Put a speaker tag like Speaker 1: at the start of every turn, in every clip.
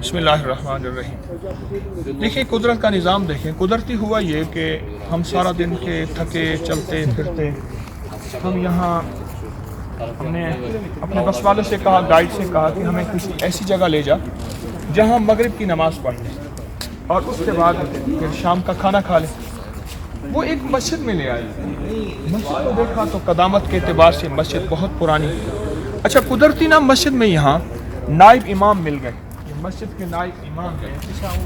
Speaker 1: بسم اللہ الرحمن الرحیم۔ دیکھیں قدرت کا نظام دیکھیں، قدرتی ہوا یہ کہ ہم سارا دن کے تھکے چلتے پھرتے ہم یہاں ہم نے اپنے بس والے سے کہا، گائیڈ سے کہا کہ ہمیں کسی ایسی جگہ لے جا جہاں مغرب کی نماز پڑھ لیں اور اس کے بعد پھر شام کا کھانا کھا لیں۔ وہ ایک مسجد میں لے آئے، مسجد کو دیکھا تو قدامت کے اعتبار سے مسجد بہت پرانی۔ اچھا قدرتی نا مسجد میں یہاں نائب امام مل گئے، مسجد کے نائب امام ہیں،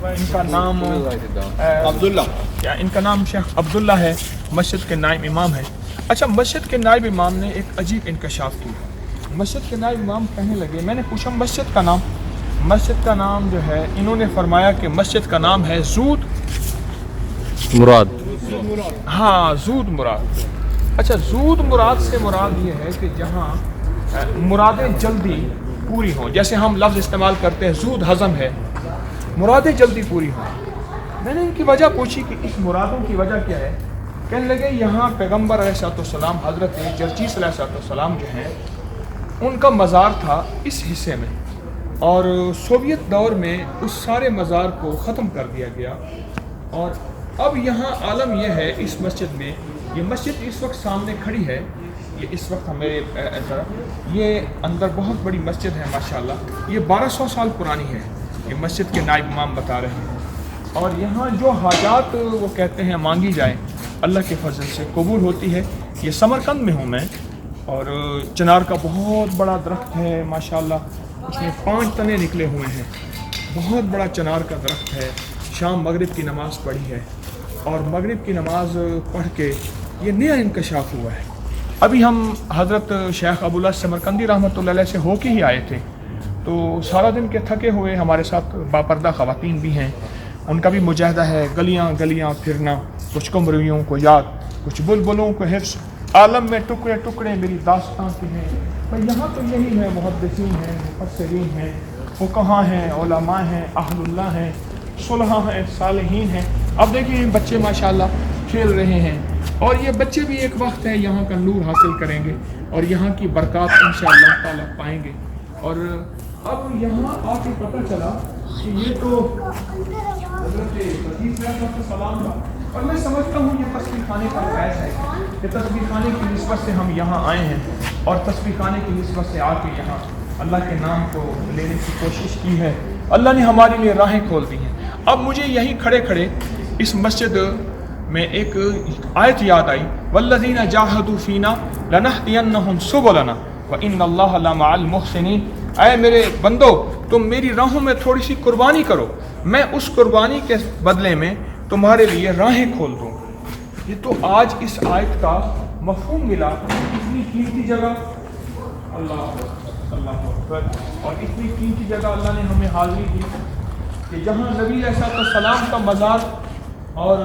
Speaker 1: ان کا نام عبداللہ، یا ان کا نام شیخ عبداللہ ہے، مسجد کے نائب امام ہیں۔ اچھا مسجد کے نائب امام نے ایک عجیب انکشاف کیا۔ مسجد کے نائب امام کہنے لگے، میں نے پوچھا مسجد کا نام جو ہے، انہوں نے فرمایا کہ مسجد کا نام ہے زود
Speaker 2: مراد۔
Speaker 1: ہاں زود مراد۔ اچھا زود مراد سے مراد یہ ہے کہ جہاں مرادیں جلدی پوری ہوں، جیسے ہم لفظ استعمال کرتے ہیں زود ہضم ہے، مرادیں جلدی پوری ہوں۔ میں نے ان کی وجہ پوچھی کہ اس مرادوں کی وجہ کیا ہے؟ کہنے لگے یہاں پیغمبر علیہ السلام حضرت جرجیس علیہ السلام جو ہیں ان کا مزار تھا اس حصے میں، اور سوویت دور میں اس سارے مزار کو ختم کر دیا گیا، اور اب یہاں عالم یہ ہے اس مسجد میں، یہ مسجد اس وقت سامنے کھڑی ہے، یہ اس وقت ہمارے یہ اندر بہت بڑی مسجد ہے ماشاءاللہ، یہ 1200 سال پرانی ہے، یہ مسجد کے نائب امام بتا رہے ہیں، اور یہاں جو حاجات وہ کہتے ہیں مانگی جائیں اللہ کے فضل سے قبول ہوتی ہے۔ یہ سمرقند میں ہوں میں، اور چنار کا بہت بڑا درخت ہے ماشاءاللہ، اس میں 5 تنے نکلے ہوئے ہیں، بہت بڑا چنار کا درخت ہے۔ شام مغرب کی نماز پڑھی ہے، اور مغرب کی نماز پڑھ کے یہ نیا انکشاف ہوا ہے۔ ابھی ہم حضرت شیخ ابواللہ سمرقندی رحمۃ اللہ علیہ سے ہو کے ہی آئے تھے، تو سارا دن کے تھکے ہوئے، ہمارے ساتھ باپردہ خواتین بھی ہیں، ان کا بھی مجاہدہ ہے، گلیاں گلیاں پھرنا، کچھ قمریوں کو یاد، کچھ بلبلوں کو حفظ، عالم میں ٹکڑے ٹکڑے میری داستان کے ہیں۔ پر یہاں تو یہی ہے، محدثین ہیں، مفسرین ہیں، فقہاء ہیں، علماء ہیں، اہل اللہ ہیں، صلحاء ہیں، صالحین ہیں۔ اب دیکھیں بچے ماشاءاللہ کھیل رہے ہیں، اور یہ بچے بھی ایک وقت ہے یہاں کا نور حاصل کریں گے اور یہاں کی برکات انشاءاللہ تعالیٰ پائیں گے۔ اور اب یہاں آ کے پتہ چلا کہ یہ تو حضرت عزیز علیہ السلام کا، اور میں سمجھتا ہوں یہ تسبیح خانے کا فیض ہے کہ تسبیح خانے کی نسبت سے ہم یہاں آئے ہیں، اور تسبیح خانے کی نسبت سے آ کے یہاں اللہ کے نام کو لینے کی کوشش کی ہے۔ اللہ نے ہمارے لیے راہیں کھول دی ہیں۔ اب مجھے یہیں کھڑے کھڑے اس مسجد میں ایک آیت یاد آئی، والذین جاہدوا فینا لنہدینہم سبلنا وان اللہ لمع المحسنین۔ اے میرے بندو، تم میری راہوں میں تھوڑی سی قربانی کرو، میں اس قربانی کے بدلے میں تمہارے لیے راہیں کھول دوں۔ یہ تو آج اس آیت کا مفہوم ملا، اتنی قیمتی جگہ، اللہ اکبر، اور اتنی قیمتی جگہ اللہ نے ہمیں حاضری دی کہ جہاں نبی علیہ السلام کا مزار اور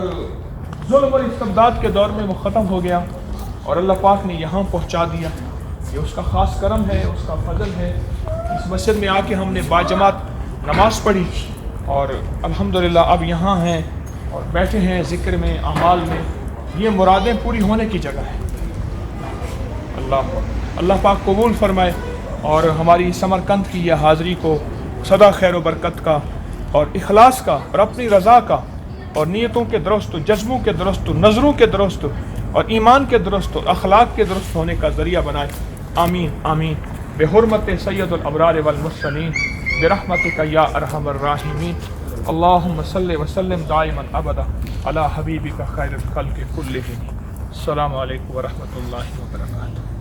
Speaker 1: ظلم اور استبداد کے دور میں وہ ختم ہو گیا، اور اللہ پاک نے یہاں پہنچا دیا۔ یہ اس کا خاص کرم ہے، اس کا فضل ہے۔ اس مسجد میں آ کے ہم نے باجماعت نماز پڑھی، اور الحمدللہ اب یہاں ہیں اور بیٹھے ہیں ذکر میں، اعمال میں۔ یہ مرادیں پوری ہونے کی جگہ ہے۔ اللہ پاک قبول فرمائے، اور ہماری سمرقند کی یہ حاضری کو سدا خیر و برکت کا، اور اخلاص کا، اور اپنی رضا کا، اور نیتوں کے درست، جذبوں کے درست، نظروں کے درست، اور ایمان کے درست، اور اخلاق کے درست ہونے کا ذریعہ بنائے۔ آمین آمین، بحرمت سید الابرار والمرسلین، برحمتک یا ارحم الراحمین۔ اللہم صلی وسلم دائما ابدا علی حبیبک خیر الخلق کلہم۔ السلام علیکم ورحمۃ اللہ وبرکاتہ۔